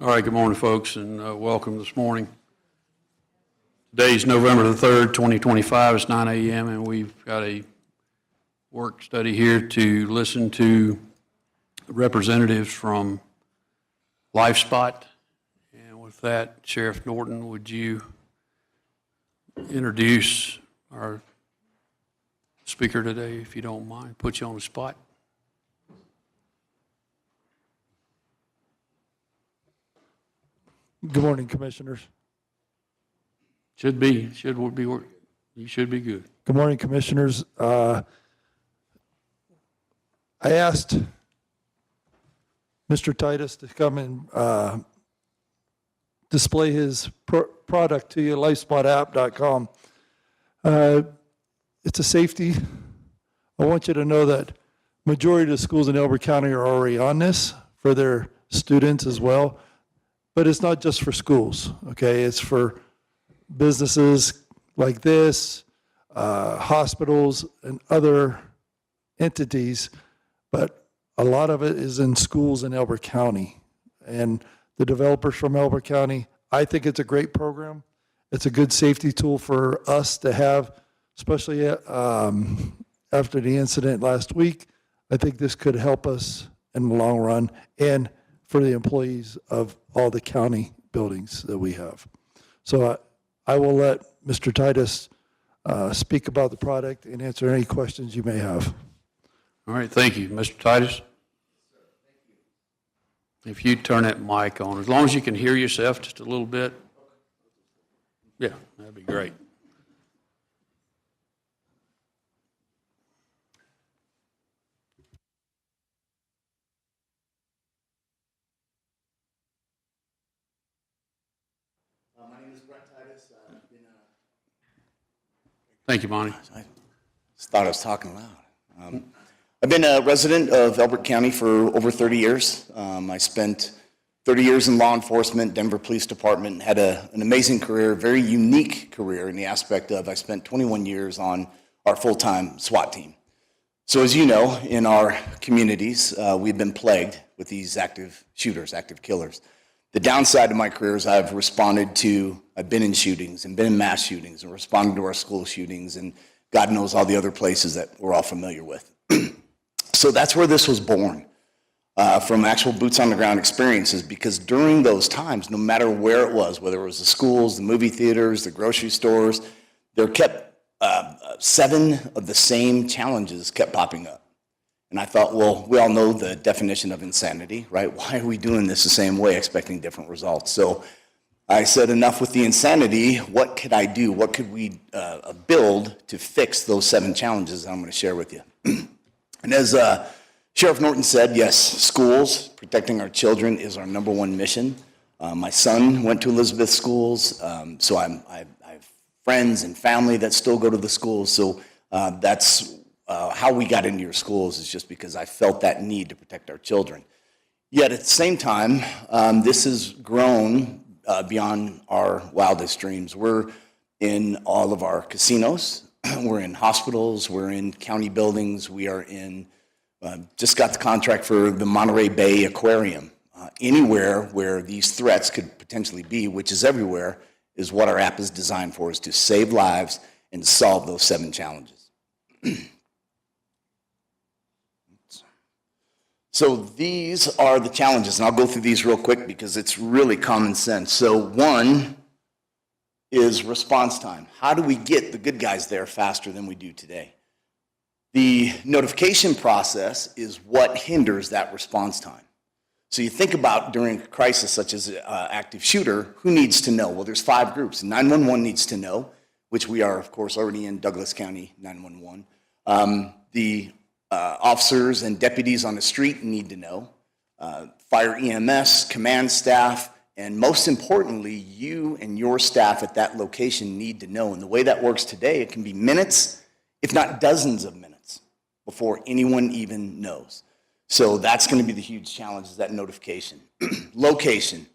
All right, good morning, folks, and welcome this morning. Today's November the 3rd, 2025. It's 9 a.m., and we've got a work study here to listen to representatives from LifeSpot. And with that, Sheriff Norton, would you introduce our speaker today, if you don't mind? Put you on the spot. Good morning, Commissioners. You should be good. Good morning, Commissioners. I asked Mr. Titus to come and display his product to you, lifespot.app.com. It's a safety. I want you to know that majority of the schools in Elbert County are already on this for their students as well. But it's not just for schools, okay? It's for businesses like this, hospitals, and other entities. But a lot of it is in schools in Elbert County. And the developers from Elbert County, I think it's a great program. It's a good safety tool for us to have, especially after the incident last week. I think this could help us in the long run and for the employees of all the county buildings that we have. So I will let Mr. Titus speak about the product and answer any questions you may have. All right, thank you. Mr. Titus? If you turn that mic on, as long as you can hear yourself just a little bit. Yeah, that'd be great. Thank you, Bonnie. I just thought I was talking loud. I've been a resident of Elbert County for over 30 years. I spent 30 years in law enforcement, Denver Police Department, had an amazing career, very unique career in the aspect of I spent 21 years on our full-time SWAT team. So as you know, in our communities, we've been plagued with these active shooters, active killers. The downside of my career is I've been in shootings and been in mass shootings and responded to our school shootings and God knows all the other places that we're all familiar with. So that's where this was born, from actual boots on the ground experiences, because during those times, no matter where it was, whether it was the schools, the movie theaters, the grocery stores, there kept 7 of the same challenges kept popping up. And I thought, well, we all know the definition of insanity, right? Why are we doing this the same way, expecting different results? So I said, enough with the insanity. What could I do? What could we build to fix those 7 challenges I'm going to share with you? And as Sheriff Norton said, yes, schools, protecting our children is our #1 mission. My son went to Elizabeth schools, so I have friends and family that still go to the schools. So that's how we got into your schools, is just because I felt that need to protect our children. Yet at the same time, this has grown beyond our wildest dreams. We're in all of our casinos, we're in hospitals, we're in county buildings, we are in, just got the contract for the Monterey Bay Aquarium. Anywhere where these threats could potentially be, which is everywhere, is what our app is designed for, is to save lives and solve those 7 challenges. So these are the challenges, and I'll go through these real quick because it's really common sense. So 1 is response time. How do we get the good guys there faster than we do today? The notification process is what hinders that response time. So you think about during a crisis such as an active shooter, who needs to know? Well, there's 5 groups. 911 needs to know, which we are, of course, already in Douglas County 911. The officers and deputies on the street need to know. Fire EMS, command staff, and most importantly, you and your staff at that location need to know. And the way that works today, it can be minutes, if not dozens of minutes, before anyone even knows. So that's going to be the huge challenge, is that notification. Location.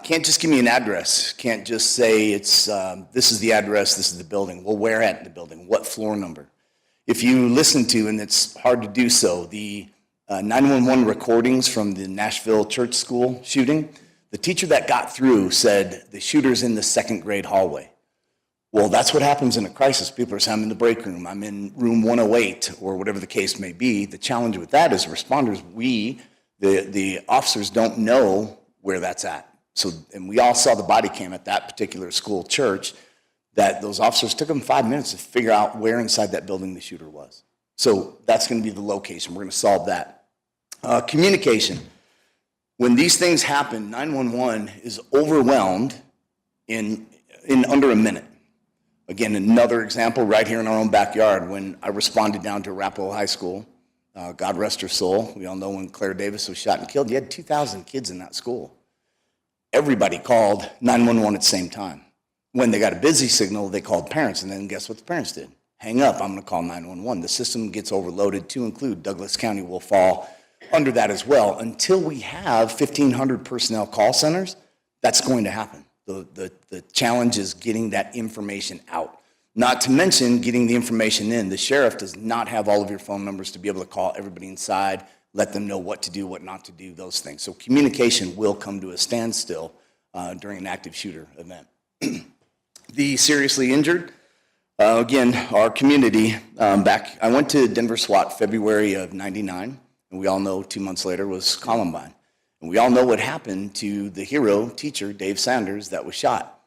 Can't just give me an address. Can't just say it's this is the address, this is the building. Well, where at the building? What floor number? If you listen to, and it's hard to do so, the 911 recordings from the Nashville church school shooting, The teacher that got through said, the shooter's in the second grade hallway. Well, that's what happens in a crisis. People are saying, I'm in the break room, I'm in room 108, or whatever the case may be. The challenge with that is responders, the officers don't know where that's at. So, and we all saw the body cam at that particular school church, that those officers took them 5 minutes to figure out where inside that building the shooter was. So that's going to be the location. We're going to solve that. Communication. When these things happen, 911 is overwhelmed in under a minute. Again, another example right here in our own backyard, when I responded down to Arapahoe High School, God rest her soul. We all know when Claire Davis was shot and killed, you had 2,000 kids in that school. Everybody called 911 at the same time. When they got a busy signal, they called parents, and then guess what the parents did? Hang up, I'm going to call 911. The system gets overloaded, to include Douglas County will fall under that as well. Until we have 1,500 personnel call centers, that's going to happen. The challenge is getting that information out. Not to mention getting the information in. The sheriff does not have all of your phone numbers to be able to call everybody inside, let them know what to do, what not to do, those things. So communication will come to a standstill during an active shooter event. The seriously injured, again, our community, I went to Denver SWAT February of '99, and we all know 2 months later was Columbine. And we all know what happened to the hero teacher, Dave Sanders, that was shot.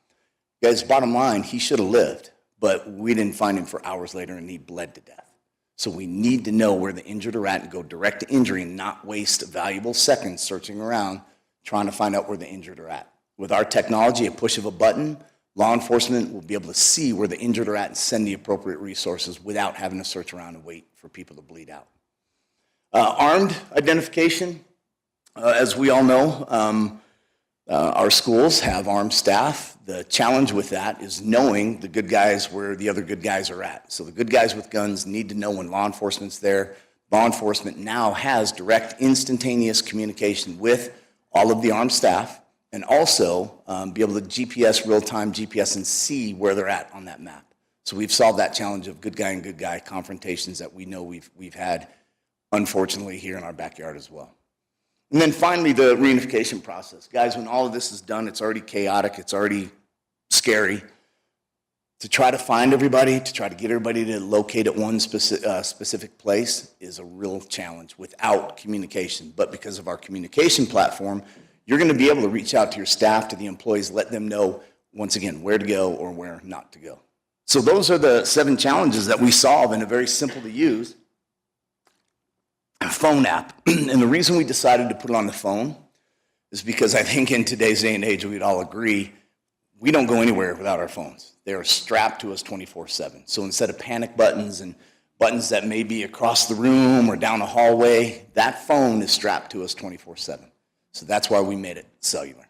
Guys, bottom line, he should have lived, but we didn't find him for hours later, and he bled to death. So we need to know where the injured are at and go direct to injury and not waste valuable seconds searching around trying to find out where the injured are at. With our technology, a push of a button, law enforcement will be able to see where the injured are at and send the appropriate resources without having to search around and wait for people to bleed out. Armed identification, as we all know, our schools have armed staff. The challenge with that is knowing the good guys where the other good guys are at. So the good guys with guns need to know when law enforcement's there. Law enforcement now has direct, instantaneous communication with all of the armed staff, and also be able to GPS, real-time GPS, and see where they're at on that map. So we've solved that challenge of good guy and good guy confrontations that we know we've had, unfortunately, here in our backyard as well. And then finally, the reunification process. Guys, when all of this is done, it's already chaotic, it's already scary. To try to find everybody, to try to get everybody to locate at one specific place is a real challenge without communication. But because of our communication platform, you're going to be able to reach out to your staff, to the employees, let them know, once again, where to go or where not to go. So those are the 7 challenges that we solve in a very simple to use phone app. And the reason we decided to put it on the phone is because I think in today's day and age, we'd all agree, we don't go anywhere without our phones. They are strapped to us 24/7. So instead of panic buttons and buttons that may be across the room or down a hallway, that phone is strapped to us 24/7. So that's why we made it cellular.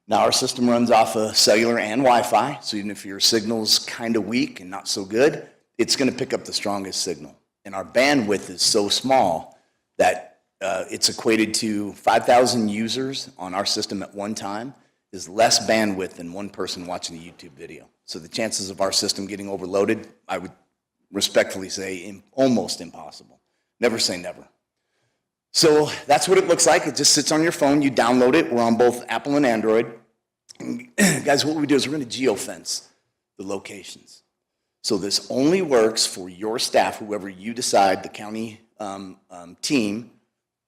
Now our system runs off of cellular and Wi-Fi, so even if your signal's kind of weak and not so good, it's going to pick up the strongest signal. And our bandwidth is so small that it's equated to 5,000 users on our system at one time is less bandwidth than one person watching a YouTube video. So the chances of our system getting overloaded, I would respectfully say almost impossible. Never say never. So that's what it looks like. It just sits on your phone. You download it. We're on both Apple and Android. Guys, what we do is we're going to geofence the locations. So this only works for your staff, whoever you decide, the county team,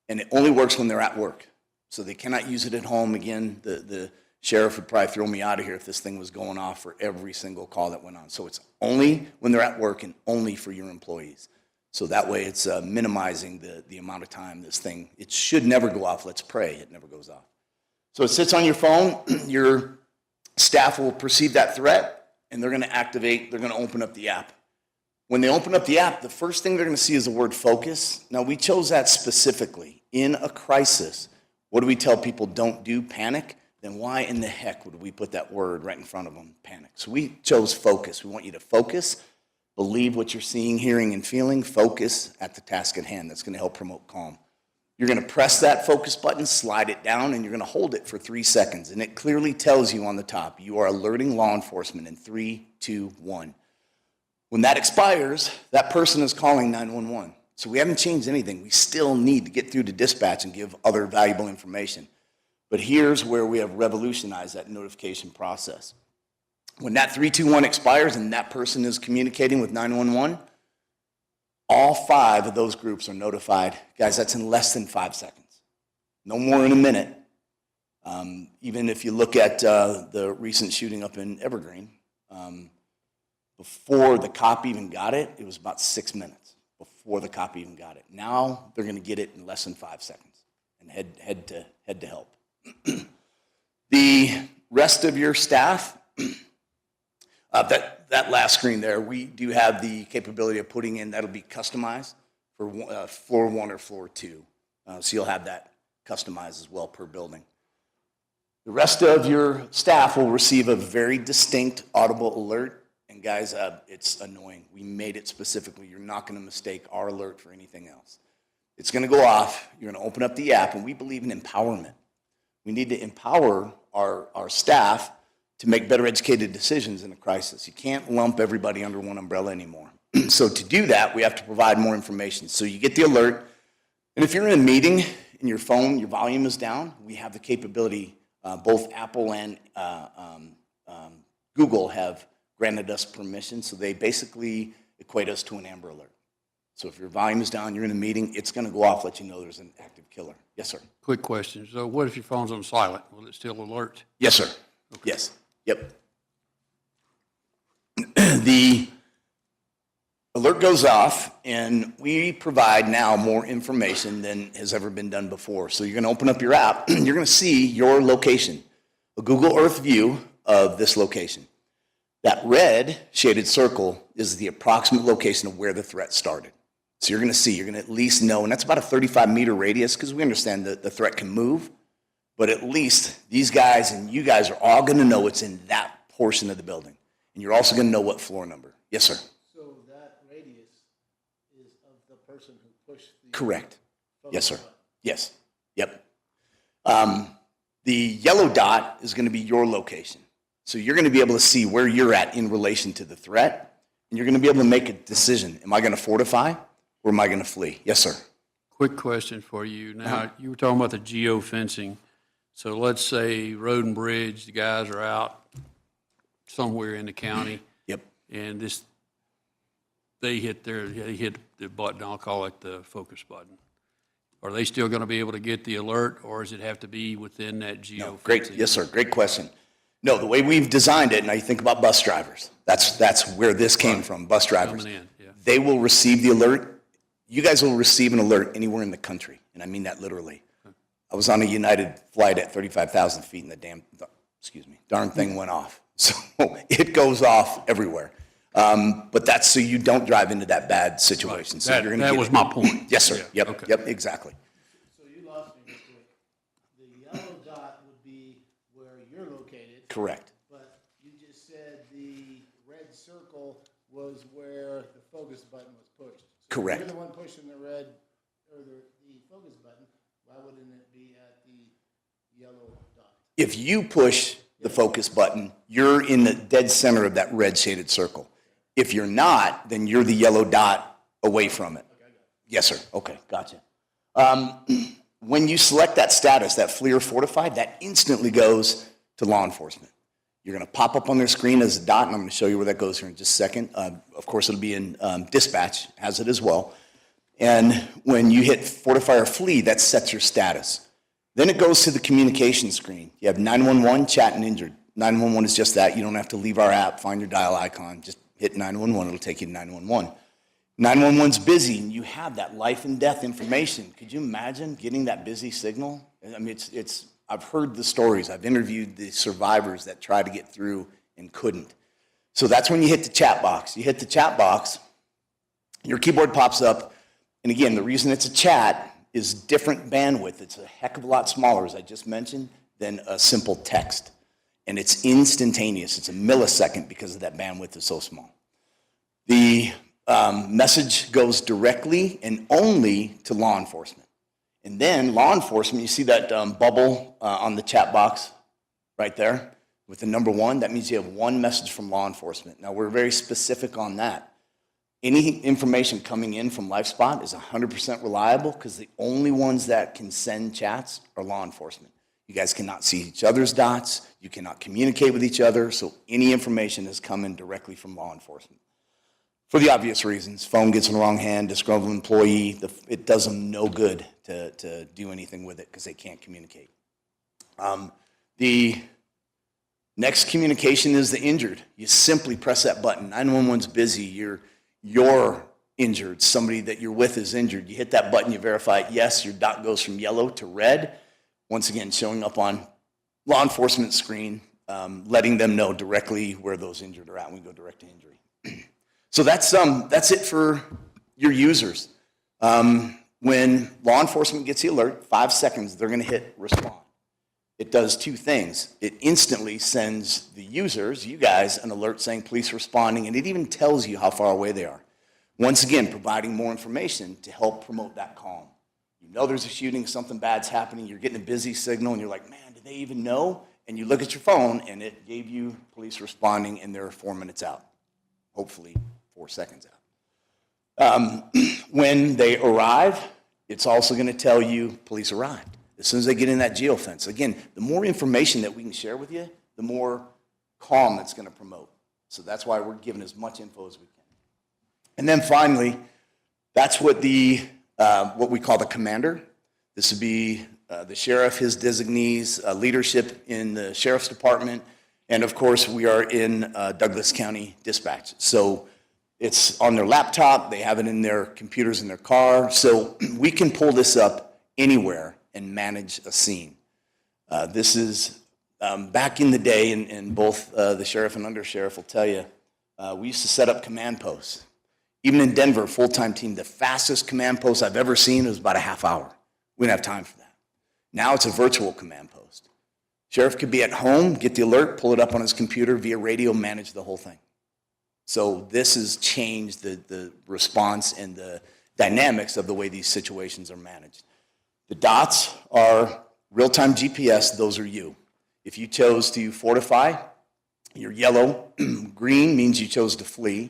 and it only works when they're at work. So they cannot use it at home. Again, the sheriff would probably throw me out of here if this thing was going off for every single call that went on. So it's only when they're at work and only for your employees. So that way it's minimizing the amount of time this thing, it should never go off. Let's pray it never goes off. So it sits on your phone. Your staff will perceive that threat, and they're going to activate, they're going to open up the app. When they open up the app, the first thing they're going to see is the word focus. Now, we chose that specifically. In a crisis, what do we tell people don't do? Panic? Then why in the heck would we put that word right in front of them? Panic. So we chose focus. We want you to focus. Believe what you're seeing, hearing, and feeling. Focus at the task at hand. That's going to help promote calm. You're going to press that focus button, slide it down, and you're going to hold it for 3 seconds. And it clearly tells you on the top, you are alerting law enforcement in 3, 2, 1. When that expires, that person is calling 911. So we haven't changed anything. We still need to get through to dispatch and give other valuable information. But here's where we have revolutionized that notification process. When that 321 expires and that person is communicating with 911, all 5 of those groups are notified. Guys, that's in less than 5 seconds. No more in a minute. Even if you look at the recent shooting up in Evergreen, before the cop even got it, it was about 6 minutes before the cop even got it. Now they're going to get it in less than 5 seconds and head to help. The rest of your staff, that last screen there, we do have the capability of putting in, that'll be customized for floor 1 or floor 2. So you'll have that customized as well per building. The rest of your staff will receive a very distinct audible alert. And guys, it's annoying. We made it specifically. You're not going to mistake our alert for anything else. It's going to go off. You're going to open up the app, and we believe in empowerment. We need to empower our staff to make better educated decisions in a crisis. You can't lump everybody under one umbrella anymore. So to do that, we have to provide more information. So you get the alert, and if you're in a meeting and your phone, your volume is down, we have the capability, both Apple and Google have granted us permission, so they basically equate us to an Amber Alert. So if your volume is down, you're in a meeting, it's going to go off, let you know there's an active killer. Yes, sir. Quick question. So what if your phone's on silent? Will it still alert? Yes, sir. Okay. Yes. Yep. The alert goes off, and we provide now more information than has ever been done before. So you're going to open up your app, you're going to see your location, a Google Earth view of this location. That red shaded circle is the approximate location of where the threat started. So you're going to see, you're going to at least know, and that's about a 35-meter radius, because we understand that the threat can move, but at least these guys and you guys are all going to know it's in that portion of the building. And you're also going to know what floor number. Yes, sir. So that radius is of the person who pushed the... Correct. Yes, sir. Yes. Yep. The yellow dot is going to be your location. So you're going to be able to see where you're at in relation to the threat, and you're going to be able to make a decision. Am I going to fortify, or am I going to flee? Yes, sir. Quick question for you. Now, you were talking about the geofencing. So let's say Road and Bridge, the guys are out somewhere in the county. Yep. And they hit the button, I'll call it the focus button. Are they still going to be able to get the alert, or does it have to be within that geofencing? No, great. Yes, sir. Great question. No, the way we've designed it, now you think about bus drivers. That's where this came from, bus drivers. Coming in, yeah. They will receive the alert. You guys will receive an alert anywhere in the country, and I mean that literally. I was on a United flight at 35,000 feet, and the darn thing went off. So it goes off everywhere. But that's so you don't drive into that bad situation. So you're That was my point. Yes, sir. Yeah, Yep. okay. Yep. Exactly. So you lost me real quick. The yellow dot would be where you're located. Correct. But you just said the red circle was where the focus button was pushed. So Correct. If you're the one pushing the red, or the focus button, why wouldn't it be at the yellow dot? If you push the focus button, you're in the dead center of that red shaded circle. If you're not, then you're the yellow dot away from it. Okay, yes, sir. Okay, gotcha. When you select that status, that flee or fortify, that instantly goes to law enforcement. You're going to pop up on their screen as a dot, and I'm going to show you where that goes here in just a second. Of course, it'll be in dispatch, has it as well. And when you hit fortify or flee, that sets your status. Then it goes to the communication screen. You have 911, chat, and injured. 911 is just that. You don't have to leave our app, find your dial icon, just hit 911, it'll take you to 911. 911's busy, and you have that life and death information. Could you imagine getting that busy signal? I mean, I've heard the stories. I've interviewed the survivors that tried to get through and couldn't. So that's when you hit the chat box. You hit the chat box, your keyboard pops up, and again, the reason it's a chat is different bandwidth. It's a heck of a lot smaller, as I just mentioned, than a simple text. And it's instantaneous. It's a millisecond because of that bandwidth is so small. The message goes directly and only to law enforcement. And then law enforcement, you see that bubble on the chat box right there with the number 1? That means you have one message from law enforcement. Now, we're very specific on that. Any information coming in from LifeSpot is 100% reliable because the only ones that can send chats are law enforcement. You guys cannot see each other's dots. You cannot communicate with each other. So any information is coming directly from law enforcement. For the obvious reasons, phone gets in the wrong hand, disgruntled employee, it does them no good to do anything with it because they can't communicate. The next communication is the injured. You simply press that button. 911's busy. You're injured. Somebody that you're with is injured. You hit that button, you verify it. Yes, your dot goes from yellow to red. Once again, showing up on law enforcement screen, letting them know directly where those injured are at. We go direct to injury. So that's it for your users. When law enforcement gets the alert, 5 seconds, they're going to hit respond. It does two things. It instantly sends the users, you guys, an alert saying police responding, and it even tells you how far away they are. Once again, providing more information to help promote that calm. You know there's a shooting, something bad's happening, you're getting a busy signal, and you're like, man, did they even know? And you look at your phone, and it gave you police responding, and they're 4 minutes out. Hopefully 4 seconds out. When they arrive, it's also going to tell you police arrived. As soon as they get in that geofence. Again, the more information that we can share with you, the more calm it's going to promote. So that's why we're giving as much info as we can. And then finally, that's what what we call the commander. This would be the sheriff, his designees, leadership in the sheriff's department, and of course we are in Douglas County Dispatch. So it's on their laptop, they have it in their computers in their car, so we can pull this up anywhere and manage a scene. This is back in the day, and both the sheriff and undersheriff will tell you, we used to set up command posts. Even in Denver, full-time team, the fastest command post I've ever seen was about a half hour. We didn't have time for that. Now it's a virtual command post. Sheriff could be at home, get the alert, pull it up on his computer via radio, manage the whole thing. So this has changed the response and the dynamics of the way these situations are managed. The dots are real-time GPS, those are you. If you chose to fortify, you're yellow. Green means you chose to flee.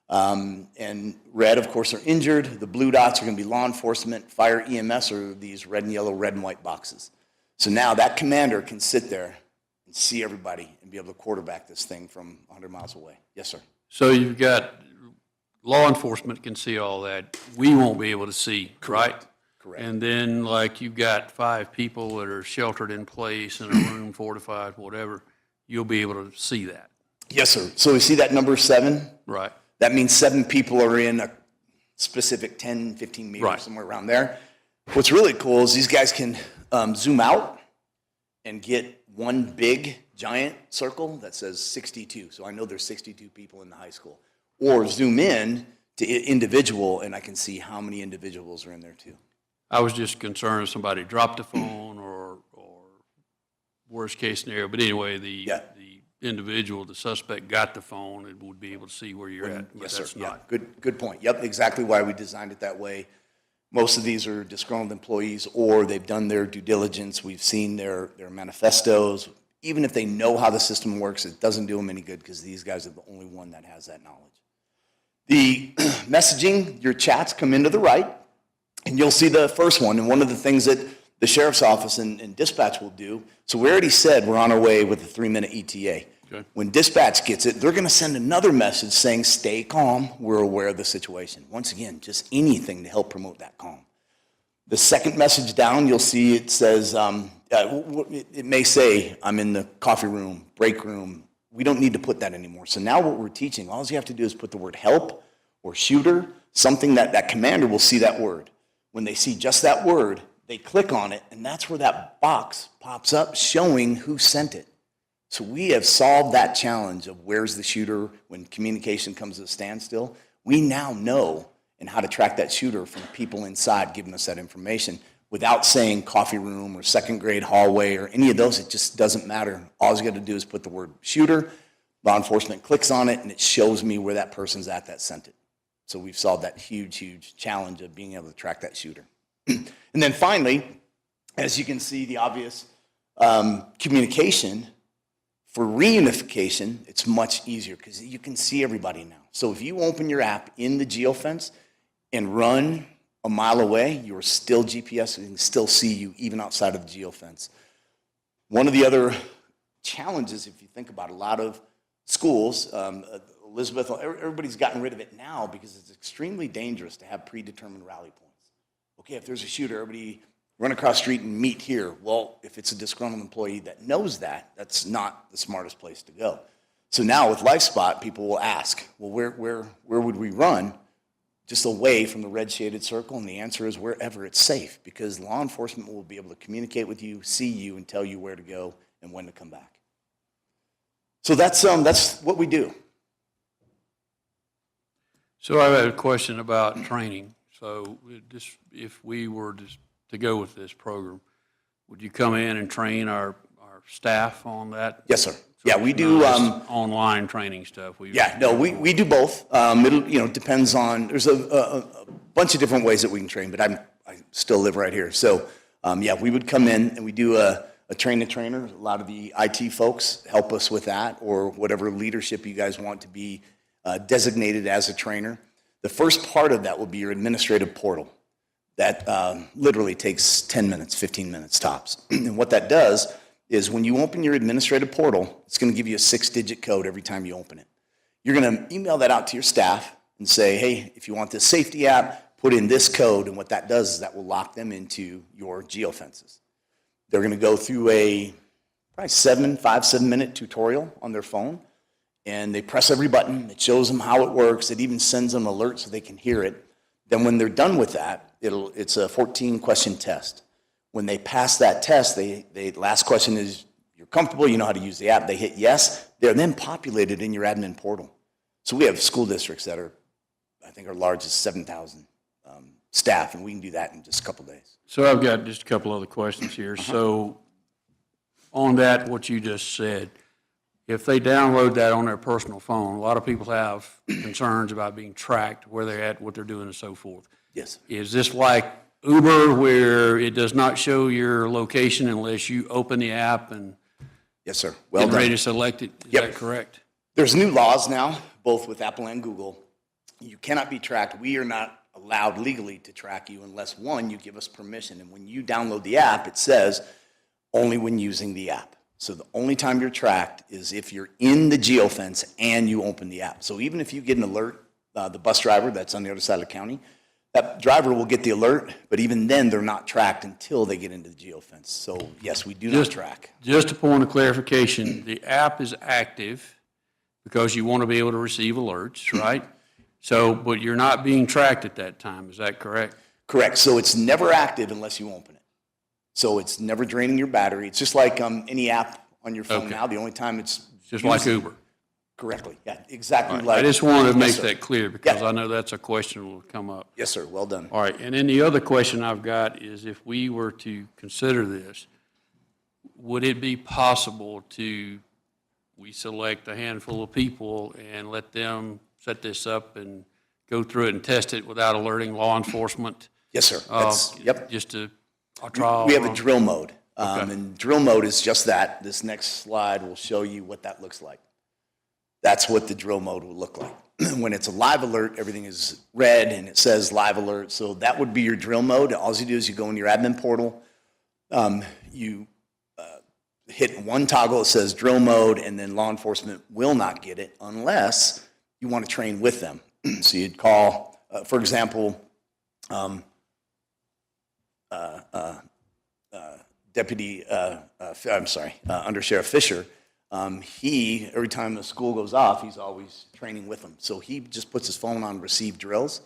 And red, of course, are injured. The blue dots are going to be law enforcement. Fire, EMS are these red and yellow, red and white boxes. So now that commander can sit there and see everybody and be able to quarterback this thing from 100 miles away. Yes, sir. So you've got, law enforcement can see all that. We won't be able to see, right? Correct. And then, like, you've got 5 people that are sheltered in place in a room, fortified, whatever, you'll be able to see that. Yes, sir. So we see that number 7? Right. That means 7 people are in a specific 10, 15 meters, Right. somewhere around there. What's really cool is these guys can zoom out and get one big, giant circle that says 62. So I know there's 62 people in the high school. Or zoom in to individual, and I can see how many individuals are in there too. I was just concerned if somebody dropped a phone or worst case scenario, but anyway, the individual, the suspect got the phone and would be able to see where you're at, but Yes, that's sir. not. Yeah, good point. Yep, exactly why we designed it that way. Most of these are disgruntled employees, or they've done their due diligence. We've seen their manifestos. Even if they know how the system works, it doesn't do them any good because these guys are the only one that has that knowledge. The messaging, your chats come into the right, and you'll see the first one. And one of the things that the sheriff's office and dispatch will do, so we already said we're on our way with a 3-minute ETA. Okay. When dispatch gets it, they're going to send another message saying, stay calm, we're aware of the situation. Once again, just anything to help promote that calm. The second message down, you'll see it says, it may say, I'm in the coffee room, break room. We don't need to put that anymore. So now what we're teaching, all you have to do is put the word help or shooter, something that commander will see that word. When they see just that word, they click on it, and that's where that box pops up showing who sent it. So we have solved that challenge of where's the shooter when communication comes to a standstill. We now know and how to track that shooter from people inside giving us that information without saying coffee room or second grade hallway or any of those. It just doesn't matter. All you got to do is put the word shooter, law enforcement clicks on it, and it shows me where that person's at that sent it. So we've solved that huge challenge of being able to track that shooter. And then finally, as you can see, the obvious communication. For reunification, it's much easier because you can see everybody now. So if you open your app in the geofence and run a mile away, you're still GPS, and can still see you even outside of the geofence. One of the other challenges, if you think about a lot of schools, Elizabeth, everybody's gotten rid of it now because it's extremely dangerous to have predetermined rally points. Okay, if there's a shooter, everybody run across the street and meet here. Well, if it's a disgruntled employee that knows that, that's not the smartest place to go. So now with LifeSpot, people will ask, well, where would we run just away from the red shaded circle? And the answer is wherever it's safe, because law enforcement will be able to communicate with you, see you, and tell you where to go and when to come back. So that's what we do. So I have a question about training. So if we were to go with this program, would you come in and train our staff on that? Yes, sir. So Yeah, we it's do. not just online training stuff. We do both. It depends on. There's a bunch of different ways that we can train, but I still live right here, so we would come in and we do a train-the-trainer. A lot of the IT folks help us with that, or whatever leadership you guys want to be designated as a trainer. The first part of that will be your administrative portal. That literally takes 10 minutes, 15 minutes tops. And what that does is when you open your administrative portal, it's going to give you a 6-digit code every time you open it. You're going to email that out to your staff and say, hey, if you want this safety app, put in this code. And what that does is that will lock them into your geofences. They're going to go through a probably 7-minute tutorial on their phone. And they press every button. It shows them how it works. It even sends them alerts so they can hear it. Then when they're done with that, it's a 14-question test. When they pass that test, last question is, you're comfortable, you know how to use the app. They hit yes. They're then populated in your admin portal. So we have school districts that are, I think our largest 7,000 staff, and we can do that in just a couple days. So I've got just a couple other questions here. So on that, what you just said, if they download that on their personal phone, a lot of people have concerns about being tracked, where they're at, what they're doing, and so forth. Yes. Is this like Uber, where it does not show your location unless you open the app and Yes, sir. Well get done. ready to select it? Is that correct? There's new laws now, both with Apple and Google. You cannot be tracked. We are not allowed legally to track you unless, one, you give us permission. And when you download the app, it says only when using the app. So the only time you're tracked is if you're in the geofence and you open the app. So even if you get an alert, the bus driver that's on the other side of the county, that driver will get the alert, but even then they're not tracked until they get into the geofence. So yes, we do not track. Just a point of clarification, the app is active because you want to be able to receive alerts, right? So, but you're not being tracked at that time, is that correct? Correct. So it's never active unless you open it. So it's never draining your battery. It's just like any app on your phone now. The only time it's just like Uber. Correctly. Yeah, exactly Right. like. I just wanted to make Yes, sir. that clear because Yeah. I know that's a question that will come up. Yes, sir. Well done. All right, and then the other question I've got is if we were to consider this, would it be possible we select a handful of people and let them set this up and go through it and test it without alerting law enforcement? Yes, sir. Yep. Just a trial? We have a drill mode. Okay. And drill mode is just that. This next slide will show you what that looks like. That's what the drill mode will look like. When it's a live alert, everything is red and it says live alert. So that would be your drill mode. All you do is you go in your admin portal, you hit one toggle that says drill mode, and then law enforcement will not get it unless you want to train with them. So you'd call, for example, Under Sheriff Fisher. Every time the school goes off, he's always training with them. So he just puts his phone on receive drills.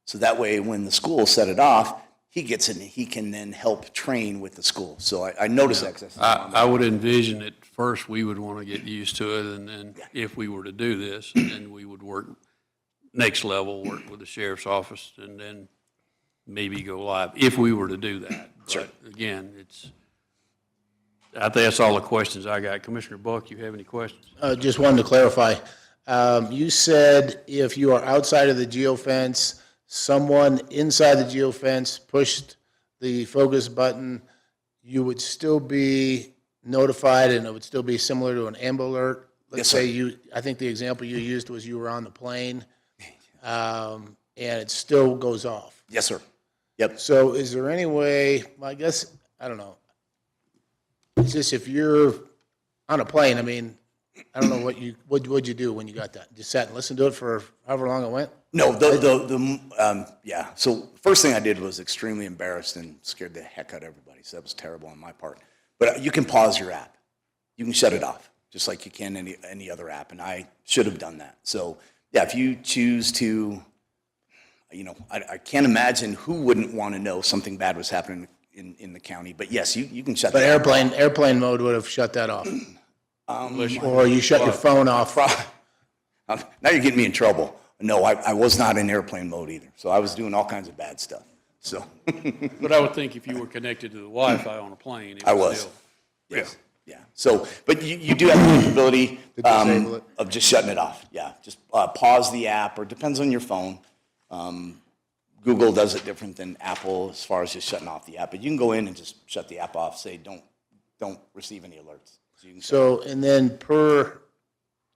So that way, when the school set it off, he gets it and he can then help train with the school. So I noticed that. 'Cause I would envision at first we would want to get used to it, and then if we were to do this, then we would work next level, work with the sheriff's office, and then maybe go live, if we were to do that. Sure. But again, I think that's all the questions I got. Commissioner Buck, you have any questions? Just wanted to clarify. You said if you are outside of the geofence, someone inside the geofence pushed the focus button, you would still be notified and it would still be similar to an Amber Alert? Let's say I think the example you used was you were on the plane and it still goes off. Yes, sir. Yep. So is there any way, I guess, I don't know. It's just if you're on a plane, I mean, I don't know what'd you do when you got that? Just sat and listened to it for however long it went? No, yeah. So first thing I did was extremely embarrassed and scared the heck out of everybody. So that was terrible on my part. But you can pause your app. You can shut it off, just like you can any other app. And I should have done that. So yeah, if you choose to, I can't imagine who wouldn't want to know something bad was happening in the county. But yes, you can shut But that off. airplane mode would have shut that off. Or you shut your phone off. Now you're getting me in trouble. No, I was not in airplane mode either. So I was doing all kinds of bad stuff. So But I would think if you were connected to the Wi-Fi on a plane, it I would was. still. Yes. Yeah. So, but you do have the capability disable it. of just shutting it off. Yeah. Just pause the app, or depends on your phone. Google does it different than Apple as far as just shutting off the app. But you can go in and just shut the app off. Say don't receive any alerts. So you can So, and then per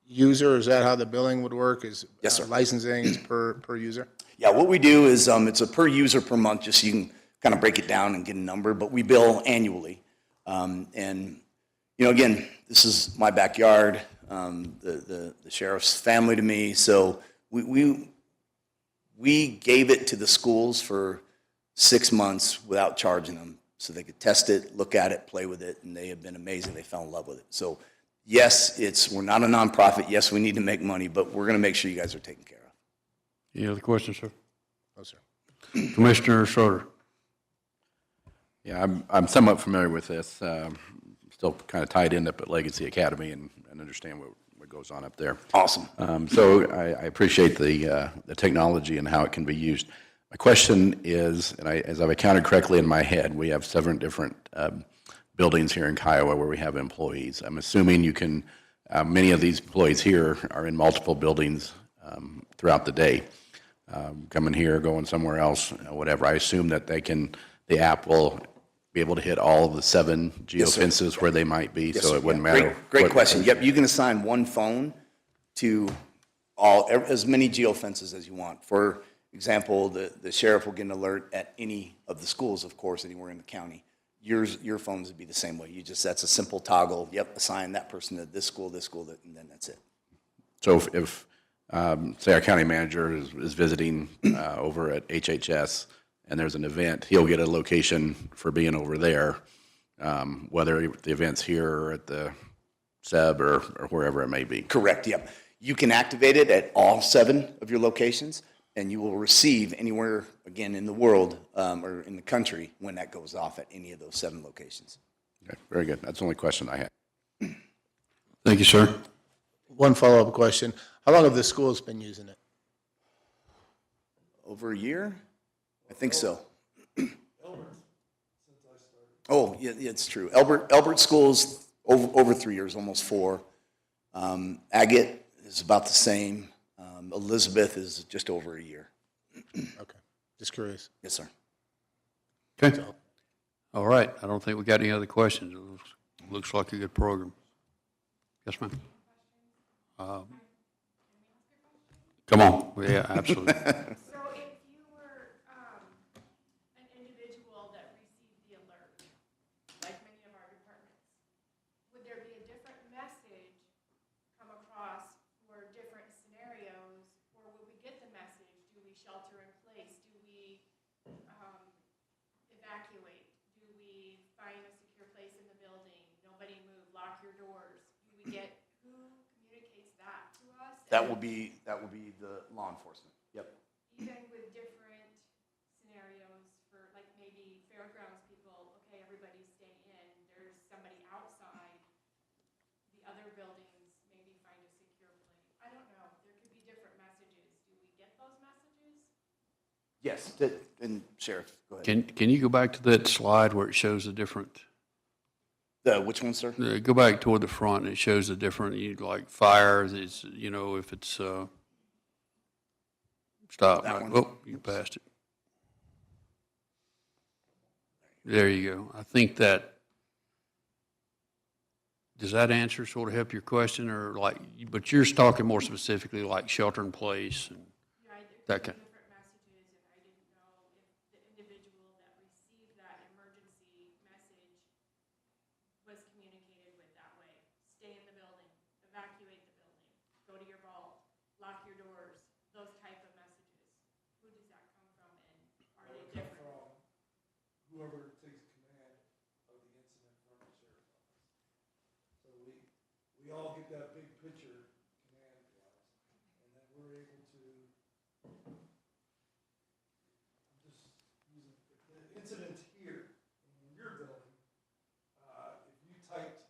user, is that how the billing would work? Is Yes, sir. Licensing is per user? Yeah, what we do is it's a per user per month, just so you can kind of break it down and get a number, but we bill annually. And, again, this is my backyard, the sheriff's family to me, so we gave it to the schools for 6 months without charging them, so they could test it, look at it, play with it, and they have been amazing. They fell in love with it. So, yes, we're not a nonprofit. Yes, we need to make money, but we're going to make sure you guys are taken care of. Any other questions, sir? No, sir. Commissioner Schroeder? Yeah, I'm somewhat familiar with this. Still kind of tied in up at Legacy Academy and understand what goes on up there. Awesome. So I appreciate the technology and how it can be used. My question is, and as I've accounted correctly in my head, we have 7 different buildings here in Kiowa where we have employees. I'm assuming you can, many of these employees here are in multiple buildings throughout the day, coming here, going somewhere else, whatever. I assume that the app will be able to hit all of the 7 geofences where they might be, so it wouldn't matter. Great question. Yep, you can assign one phone to as many geofences as you want. For example, the sheriff will get an alert at any of the schools, of course, anywhere in the county. Your phones would be the same way. That's a simple toggle. Yep, assign that person to this school, and then that's it. So if say our county manager is visiting over at HHS and there's an event, he'll get a location for being over there, whether the event's here or at the SEB or wherever it may be. Correct, yep. You can activate it at all 7 of your locations, and you will receive anywhere, again, in the world or in the country when that goes off at any of those 7 locations. Okay, very good. That's the only question I had. Thank you, sir. One follow-up question. How long have the schools been using it? Over a year? I think so. Oh, yeah, it's true. Elbert Schools, over 3 years, almost 4. Agate is about the same. Elizabeth is just over a year. Okay, just curious. Yes, sir. Okay. All right. I don't think we got any other questions. It looks like a good program. Yes, ma'am. Come on. Yeah, absolutely. So if you were an individual that received the alert, like many of our departments, would there be a different message come across for different scenarios? Or would we get the message, do we shelter in place? Do we evacuate? Do we find a secure place in the building? Nobody move, lock your doors? Do we get, who communicates that to us? That will be the law enforcement. Yep. Even with different scenarios for, like, maybe fairgrounds people, okay, everybody's staying in, there's somebody outside the other buildings, maybe find a secure place. I don't know, there could be different messages. Do we get those messages? Yes. And Sheriff, go ahead. Can you go back to that slide where it shows the different, Which one, sir? go back toward the front and it shows the different, like fires, it's, if it's, stop. That one? Oh, you passed it. There you go. I think does that answer sort of help your question, or but you're talking more specifically like shelter in place and Yeah, there that could kind. be different messages, and I didn't know if the individual that received that emergency message was whoever takes command of the incident from the sheriff's office. So we all get that big picture command-wise, and then we're able to, I'm just using, if the incident's here in your building, if you typed,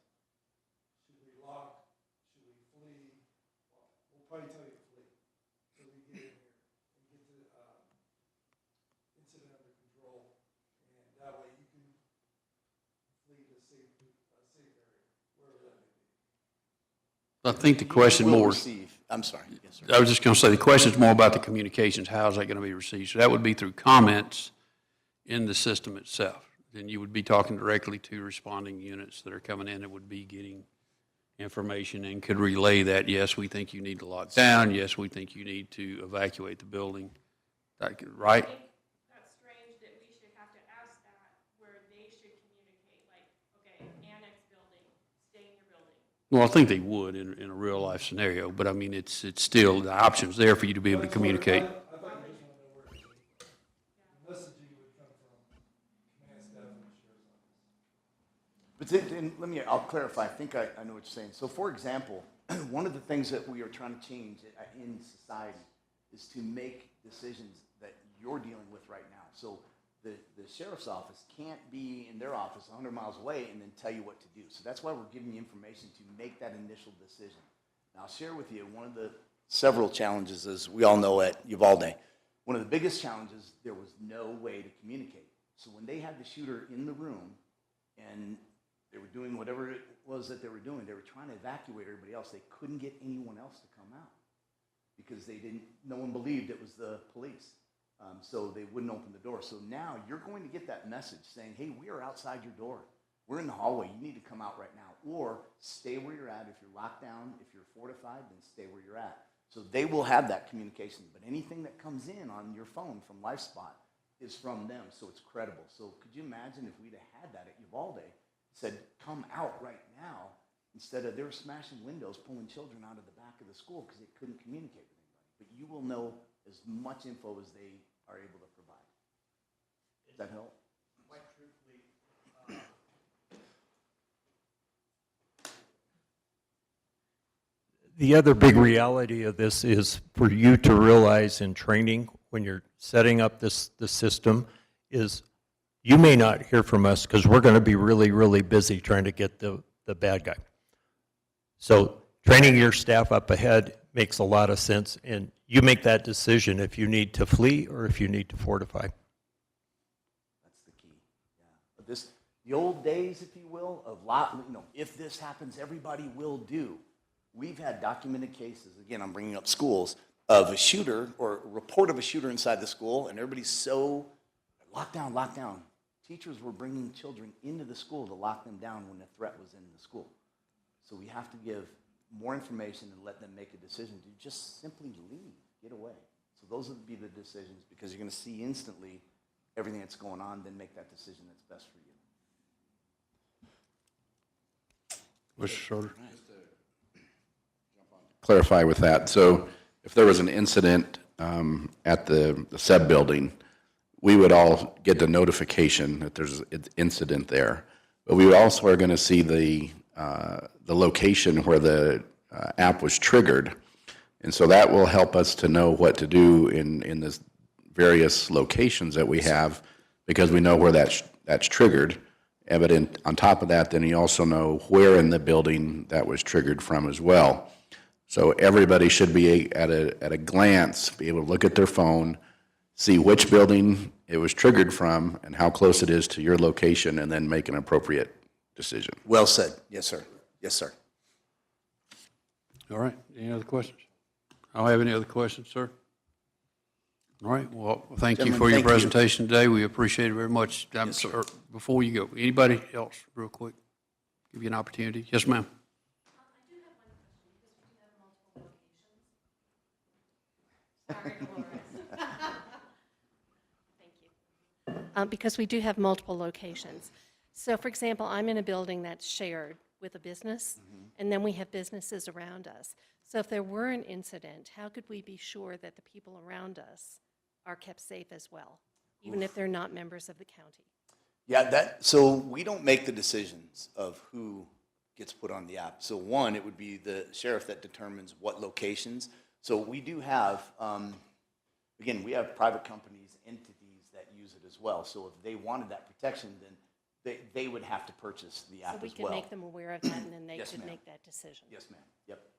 should we lock, should we flee, well, we'll probably tell you to flee. So we get in here and get the incident under control, and that way you can flee to a safe area, wherever that may be. I think the question Will more, receive, I'm sorry, yes, sir. I was just going to say, the question is more about the communications. How is that going to be received? So that would be through comments in the system itself. Then you would be talking directly to responding units that are coming in that would be getting information and could relay that, yes, we think you need to lock down, yes, we think you need to evacuate the building. That could- Right? I think that's strange that we should have to ask that, where they should communicate, like, okay, annex building, stay in your building. Well, I think they would in a real-life scenario, but I mean, it's still, the option's there for you to be able to communicate. I thought you just want to know where it came from. The messaging would come from command staff and the sheriff's office. But I'll clarify, I think I know what you're saying. So for example, one of the things that we are trying to change in society is to make decisions that you're dealing with right now. So the sheriff's office can't be in their office 100 miles away and then tell you what to do. So that's why we're giving you information to make that initial decision. Now, I'll share with you one of the several challenges, as we all know at Uvalde. One of the biggest challenges, there was no way to communicate. So when they had the shooter in the room and they were doing whatever it was that they were doing, they were trying to evacuate everybody else. They couldn't get anyone else to come out because no one believed it was the police. So they wouldn't open the door. So now you're going to get that message saying, hey, we are outside your door. We're in the hallway. You need to come out right now. Or stay where you're at. If you're locked down, if you're fortified, then stay where you're at. So they will have that communication. But anything that comes in on your phone from LifeSpot is from them, so it's credible. So could you imagine if we'd have had that at Uvalde, said, come out right now, instead of they were smashing windows, pulling children out of the back of the school because they couldn't communicate with anybody. But you will know as much info as they are able to provide. Does that help? Quite truthfully, the other big reality of this is for you to realize in training when you're setting up the system is you may not hear from us because we're going to be really, really busy trying to get the bad guy. So training your staff up ahead makes a lot of sense, and you make that decision if you need to flee or if you need to fortify. That's the key. Yeah. But the old days, if you will, of if this happens, everybody will do. We've had documented cases, again, I'm bringing up schools, of a shooter or a report of a shooter inside the school, and everybody's so locked down, locked down. Teachers were bringing children into the school to lock them down when the threat was in the school. So we have to give more information and let them make a decision to just simply leave, get away. So those would be the decisions, because you're going to see instantly everything that's going on, then make that decision that's best for you. Mr. Schroeder? Clarify with that. So if there was an incident at the SEB building, we would all get the notification that there's an incident there. But we also are going to see the location where the app was triggered. And so that will help us to know what to do in the various locations that we have, because we know where that's triggered. Evident on top of that, then you also know where in the building that was triggered from as well. So everybody should be at a glance be able to look at their phone, see which building it was triggered from and how close it is to your location, and then make an appropriate decision. Well said. Yes, sir. Yes, sir. All right, any other questions? I don't have any other questions, sir. All right, well, thank you Gentlemen, for your thank you. presentation today. We appreciate it very much. Before you go, anybody else, real quick? Give you an opportunity. Yes, ma'am. Sorry, Dolores. Thank you. Because we do have multiple locations. So for example, I'm in a building that's shared with a business, and then we have businesses around us. So if there were an incident, how could we be sure that the people around us are kept safe as well, even if they're not members of the county? Yeah, so we don't make the decisions of who gets put on the app. So one, it would be the sheriff that determines what locations. So we do have, again, we have private companies, entities that use it as well. So if they wanted that protection, then they would have to purchase the So app we as can well. make them aware of that, and then they Yes, could ma'am. make that decision. Yes, ma'am.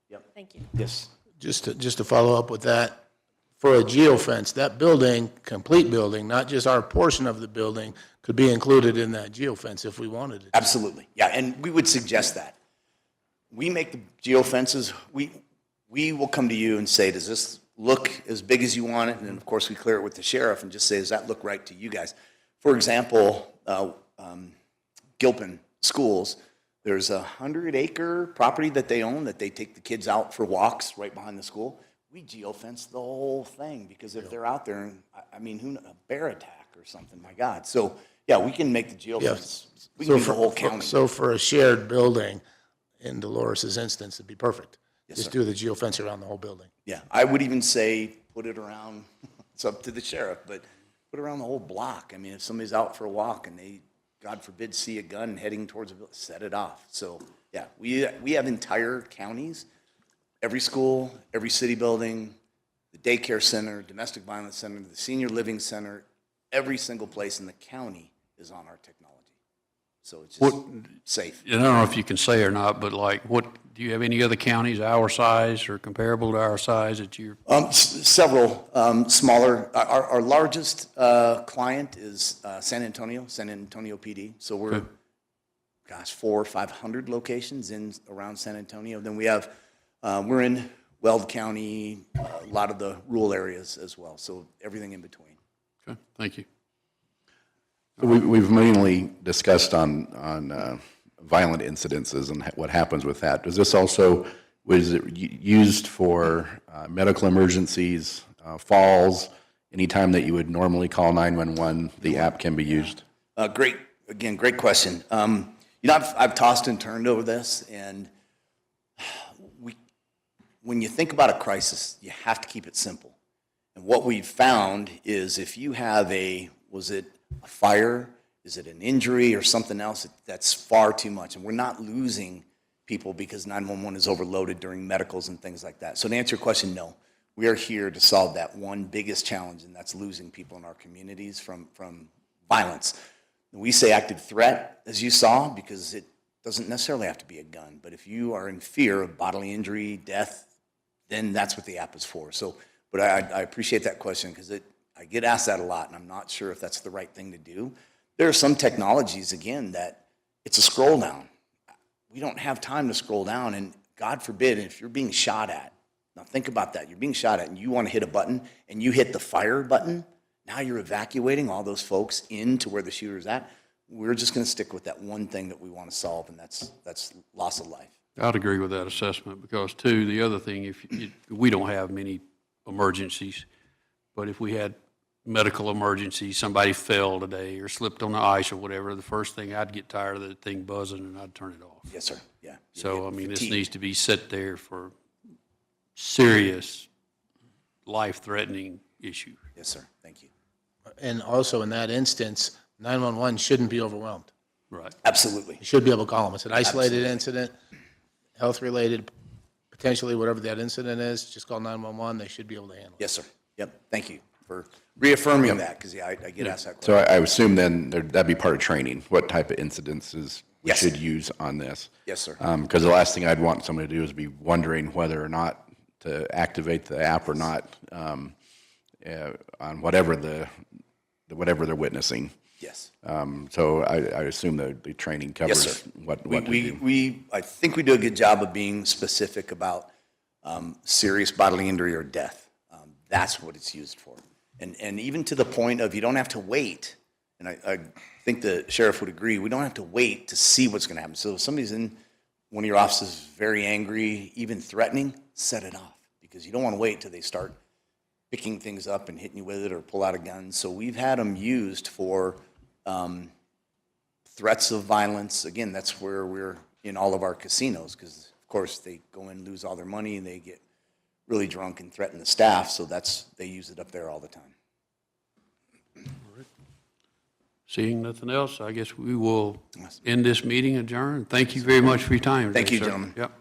Yep. Thank you. Yes. Just to follow up with that, for a geofence, that building, complete building, not just our portion of the building, could be included in that geofence if we wanted it. Absolutely, yeah, and we would suggest that. We make the geofences, we will come to you and say, does this look as big as you want it? And then, of course, we clear it with the sheriff and just say, does that look right to you guys? For example, Gilpin Schools, there's a 100-acre property that they own that they take the kids out for walks right behind the school. We geofence the whole thing, because if they're out there, and I mean, a bear attack or something, my God. So, yeah, we can make the geofence, we can do the whole county. So for a shared building, in Dolores's instance, it'd be perfect. Yes, Just sir. do the geofence around the whole building. Yeah, I would even say, put it around, it's up to the sheriff, but put it around the whole block. I mean, if somebody's out for a walk and they, God forbid, see a gun heading towards a building, set it off. So, yeah, we have entire counties, every school, every city building, the daycare center, domestic violence center, the senior living center, every single place in the county is on our technology. So it's just safe. I don't know if you can say or not, but like, do you have any other counties our size or comparable to our size that you're? Several smaller. Our largest client is San Antonio PD. So we're, Okay. 400 or 500 locations in around San Antonio. Then we have, we're in Weld County, a lot of the rural areas as well. So everything in between. Okay, thank you. We've mainly discussed on violent incidences and what happens with that. Does this also, was it used for medical emergencies, falls, anytime that you would normally call 911, the app can be used? Great question. You know, I've tossed and turned over this, and when you think about a crisis, you have to keep it simple. And what we've found is if you have was it a fire, is it an injury or something else, that's far too much. And we're not losing people because 911 is overloaded during medicals and things like that. So to answer your question, no. We are here to solve that one biggest challenge, and that's losing people in our communities from violence. We say active threat, as you saw, because it doesn't necessarily have to be a gun. But if you are in fear of bodily injury, death, then that's what the app is for. So, but I appreciate that question, because I get asked that a lot, and I'm not sure if that's the right thing to do. There are some technologies, again, that it's a scroll down. We don't have time to scroll down, and God forbid, if you're being shot at, now think about that. You're being shot at, and you want to hit a button, and you hit the fire button. Now you're evacuating all those folks into where the shooter's at. We're just going to stick with that one thing that we want to solve, and that's loss of life. I'd agree with that assessment, because too, the other thing, we don't have many emergencies, but if we had medical emergency, somebody fell today or slipped on the ice or whatever, the first thing, I'd get tired of the thing buzzing and I'd turn it off. Yes, sir. Yeah. So, I mean, this Fatigue. needs to be set there for serious, life-threatening issue. Yes, sir. Thank you. And also in that instance, 911 shouldn't be overwhelmed. Right. Absolutely. You should be able to call them. It's an isolated incident, health-related, potentially whatever that incident is, just call 911. They should be able to handle it. Yes, sir. Yep. Thank you for reaffirming that, because, I get asked that question. So I assume then that'd be part of training, what type of incidences we Yes. should use on this. Yes, sir. Because the last thing I'd want somebody to do is be wondering whether or not to activate the app or not on whatever whatever they're witnessing. Yes. So I assume the training covers Yes, sir. what to do. I think we do a good job of being specific about serious bodily injury or death. That's what it's used for. And even to the point of you don't have to wait, and I think the sheriff would agree, we don't have to wait to see what's going to happen. So if somebody's in one of your offices very angry, even threatening, set it off, because you don't want to wait till they start picking things up and hitting you with it or pull out a gun. So we've had them used for threats of violence. Again, that's where we're in all of our casinos, because, of course, they go in, lose all their money, and they get really drunk and threaten the staff. So they use it up there all the time. Seeing nothing else, I guess we will end this meeting adjourned. Thank you very much for your time. Thank today, you, sir. gentlemen. Yep.